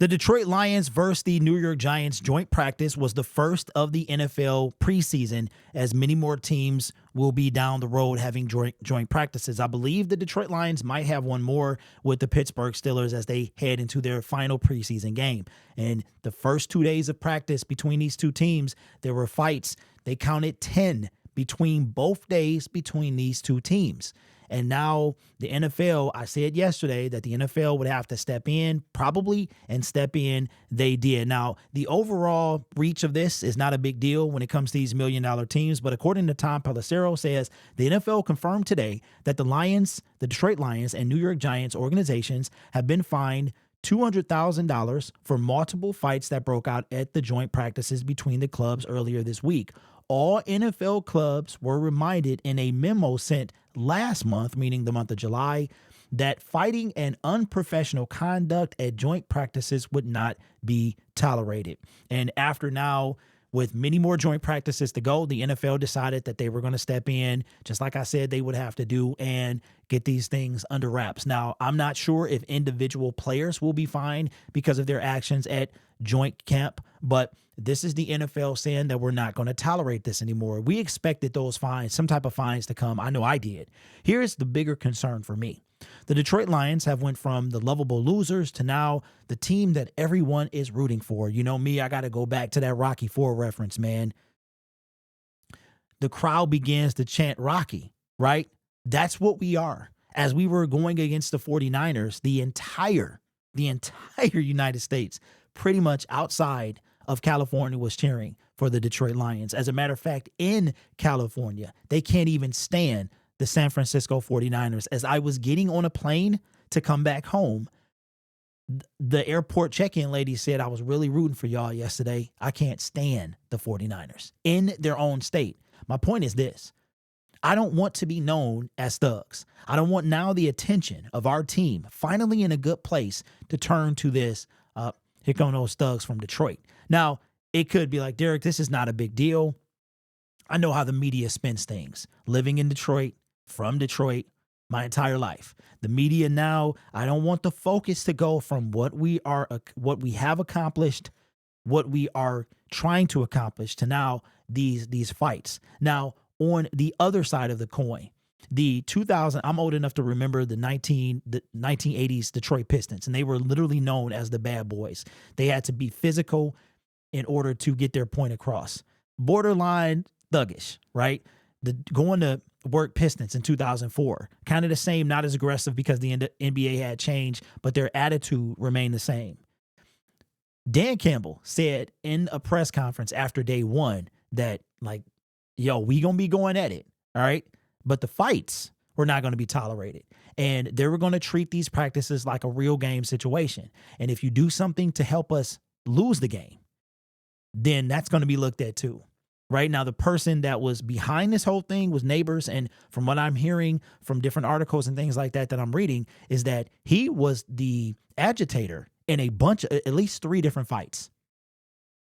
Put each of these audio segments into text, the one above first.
The Detroit Lions versus the New York Giants joint practice was the first of the NFL preseason, as many more teams will be down the road having joint practices. I believe the Detroit Lions might have one more with the Pittsburgh Steelers as they head into their final preseason game. And the first 2 days of practice between these two teams, there were fights. They counted 10 between both days between these two teams. And now the NFL, I said yesterday that the NFL would have to step in probably, and step in. They did. Now, the overall reach of this is not a big deal when it comes to these $1 million teams. But according to Tom Pelissero, says the NFL confirmed today that the Lions, the Detroit Lions and New York Giants organizations have been fined $200,000 for multiple fights that broke out at the joint practices between the clubs earlier this week. All NFL clubs were reminded in a memo sent last month, meaning the month of July, that fighting and unprofessional conduct at joint practices would not be tolerated. And after now, with many more joint practices to go, the NFL decided that they were going to step in, just like I said they would have to do, and get these things under wraps. Now, I'm not sure if individual players will be fined because of their actions at joint camp, but this is the NFL saying that we're not going to tolerate this anymore. We expected those fines, some type of fines to come. I know I did. Here's the bigger concern for me. The Detroit Lions have went from the lovable losers to now the team that everyone is rooting for. You know me, I got to go back to that Rocky IV reference, man. The crowd begins to chant Rocky, right? That's what we are. As we were going against the 49ers, the entire United States, pretty much outside of California, was cheering for the Detroit Lions. As a matter of fact, in California, they can't even stand the San Francisco 49ers. As I was getting on a plane to come back home, the airport check-in lady said, I was really rooting for y'all yesterday. I can't stand the 49ers in their own state. My point is this. I don't want to be known as thugs. I don't want now the attention of our team finally in a good place to turn to this, here come those thugs from Detroit. Now, it could be like, Derek, this is not a big deal. I know how the media spins things. Living in Detroit, from Detroit, my entire life. The media now, I don't want the focus to go from what we have accomplished, what we are trying to accomplish, to now these fights. Now, on the other side of the coin, I'm old enough to remember the 1980s Detroit Pistons, and they were literally known as the bad boys. They had to be physical in order to get their point across. Borderline thuggish, right? The going to work Pistons in 2004, kind of the same, not as aggressive because the NBA had changed, but their attitude remained the same. Dan Campbell said in a press conference after day one that, like, yo, we gonna be going at it, all right? But the fights were not going to be tolerated. And they were going to treat these practices like a real game situation. And if you do something to help us lose the game, then that's going to be looked at too. Right now, the person that was behind this whole thing was Neighbors. And from what I'm hearing from different articles and things like that I'm reading, is that he was the agitator in a bunch of, at least 3 different fights.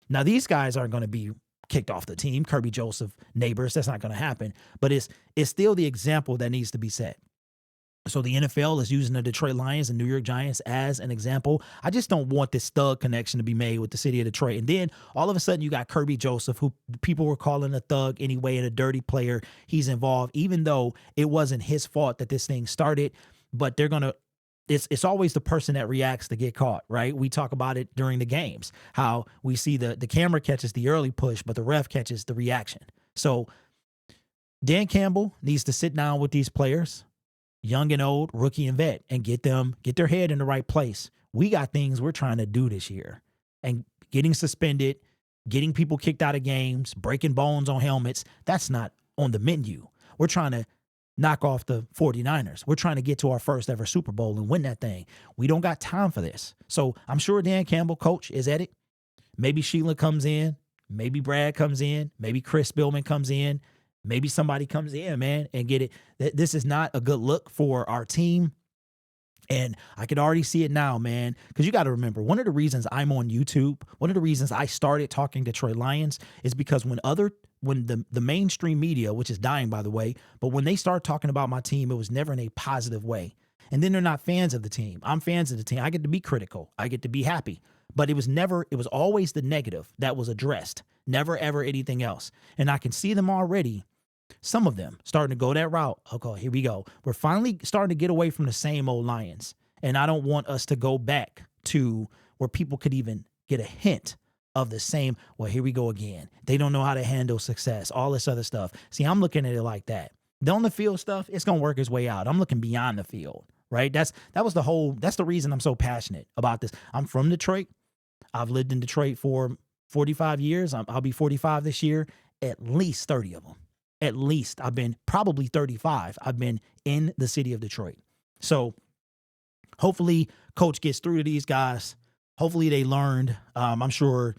Now, these guys aren't going to be kicked off the team. Kirby Joseph, Neighbors, that's not going to happen. But it's still the example that needs to be set. So the NFL is using the Detroit Lions and New York Giants as an example. I just don't want this thug connection to be made with the city of Detroit. And then all of a sudden you got Kirby Joseph, who people were calling a thug anyway and a dirty player. He's involved, even though it wasn't his fault that this thing started. But they're going to, it's always the person that reacts to get caught, right? We talk about it during the games, how we see the camera catches the early push, but the ref catches the reaction. So Dan Campbell needs to sit down with these players, young and old, rookie and vet, and get their head in the right place. We got things we're trying to do this year. And getting suspended, getting people kicked out of games, breaking bones on helmets, that's not on the menu. We're trying to knock off the 49ers. We're trying to get to our first ever Super Bowl and win that thing. We don't got time for this. So I'm sure Dan Campbell, coach, is at it. Maybe Sheila comes in. Maybe Brad comes in. Maybe Chris Spillman comes in. Maybe somebody comes in, man, and get it. This is not a good look for our team. And I could already see it now, man, because you got to remember, one of the reasons I'm on YouTube, one of the reasons I started talking Detroit Lions is because when the mainstream media, which is dying, by the way, but when they start talking about my team, it was never in a positive way. And then they're not fans of the team. I'm fans of the team. I get to be critical. I get to be happy. But it was always the negative that was addressed. Never, ever anything else. And I can see them already, some of them starting to go that route. Okay, here we go. We're finally starting to get away from the same old Lions. And I don't want us to go back to where people could even get a hint of the same, well, here we go again. They don't know how to handle success, all this other stuff. See, I'm looking at it like that. The on the field stuff, it's going to work its way out. I'm looking beyond the field, right? That's the reason I'm so passionate about this. I'm from Detroit. I've lived in Detroit for 45 years. I'll be 45 this year, at least 30 of them. At least I've been probably 35. I've been in the city of Detroit. So hopefully coach gets through to these guys. Hopefully they learned. I'm sure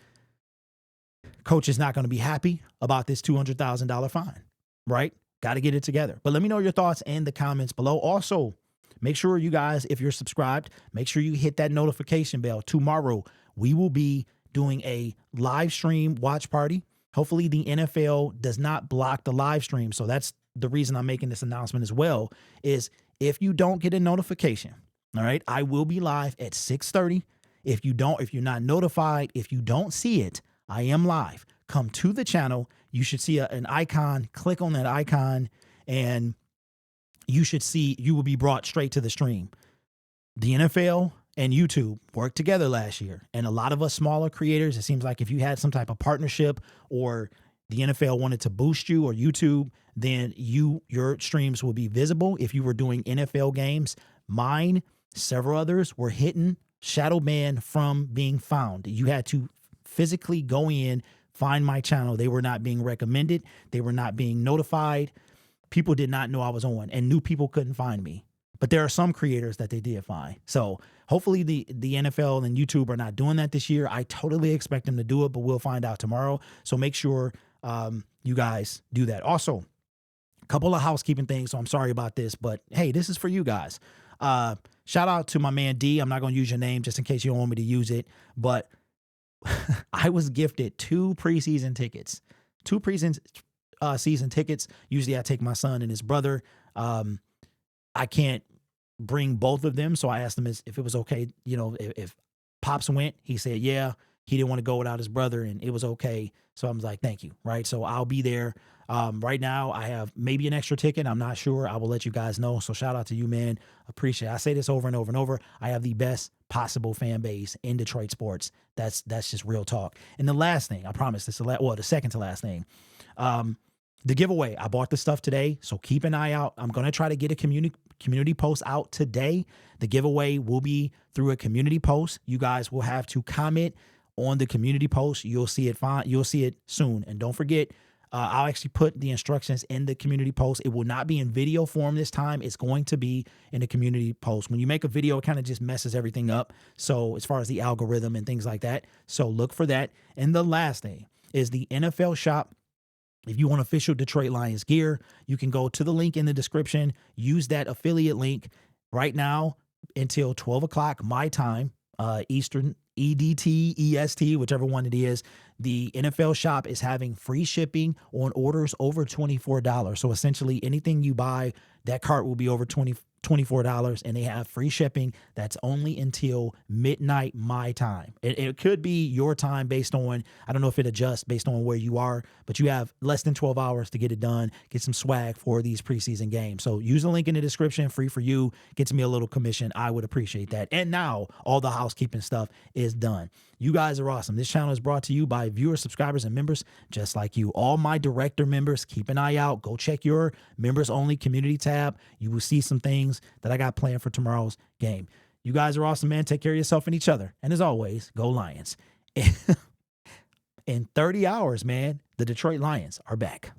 coach is not going to be happy about this $200,000 fine, right? Got to get it together. But let me know your thoughts in the comments below. Also, make sure you guys, if you're subscribed, make sure you hit that notification bell. Tomorrow, we will be doing a live stream watch party. Hopefully the NFL does not block the live stream. So that's the reason I'm making this announcement as well, is if you don't get a notification, all right, I will be live at 6:30. If you're not notified, if you don't see it, I am live. Come to the channel. You should see an icon. Click on that icon and you will be brought straight to the stream. The NFL and YouTube worked together last year. And a lot of us smaller creators, it seems like if you had some type of partnership or the NFL wanted to boost you or YouTube, then your streams will be visible. If you were doing NFL games, mine, several others were hitting shadow banned from being found. You had to physically go in, find my channel. They were not being recommended. They were not being notified. People did not know I was on, and new people couldn't find me. But there are some creators that they did find. So hopefully the NFL and YouTube are not doing that this year. I totally expect them to do it, but we'll find out tomorrow. So make sure you guys do that. Also, a couple of housekeeping things. So I'm sorry about this, but hey, this is for you guys. Shout out to my man D. I'm not going to use your name just in case you don't want me to use it, but I was gifted 2 preseason tickets. 2 season tickets. Usually I take my son and his brother. I can't bring both of them, so I asked him if it was okay. You know, if Pops went, he said yeah. He didn't want to go without his brother, and it was okay. So I was like, thank you, right? So I'll be there. Right now, I have maybe an extra ticket. I'm not sure. I will let you guys know. So shout out to you, man. Appreciate it. I say this over and over and over. I have the best possible fan base in Detroit sports. That's just real talk. And the last thing, I promise this, the second to last thing, the giveaway. I bought the stuff today, so keep an eye out. I'm going to try to get a community post out today. The giveaway will be through a community post. You guys will have to comment on the community post. You'll see it fine. You'll see it soon. And don't forget, I'll actually put the instructions in the community post. It will not be in video form this time. It's going to be in the community post. When you make a video, it kind of just messes everything up. So as far as the algorithm and things like that. So look for that. And the last thing is the NFL shop. If you want official Detroit Lions gear, you can go to the link in the description. Use that affiliate link right now until 12 o'clock my time, Eastern, EDT, EST, whichever one it is. The NFL shop is having free shipping on orders over $24. So essentially anything you buy, that cart will be over $24, and they have free shipping. That's only until midnight my time. It could be your time based on, I don't know if it adjusts based on where you are, but you have less than 12 hours to get it done, get some swag for these preseason games. So use the link in the description, free for you, gets me a little commission. I would appreciate that. And now all the housekeeping stuff is done. You guys are awesome. This channel is brought to you by viewers, subscribers, and members just like you. All my director members, keep an eye out. Go check your members only community tab. You will see some things that I got planned for tomorrow's game. You guys are awesome, man. Take care of yourself and each other. And as always, go Lions. In 30 hours, man, the Detroit Lions are back.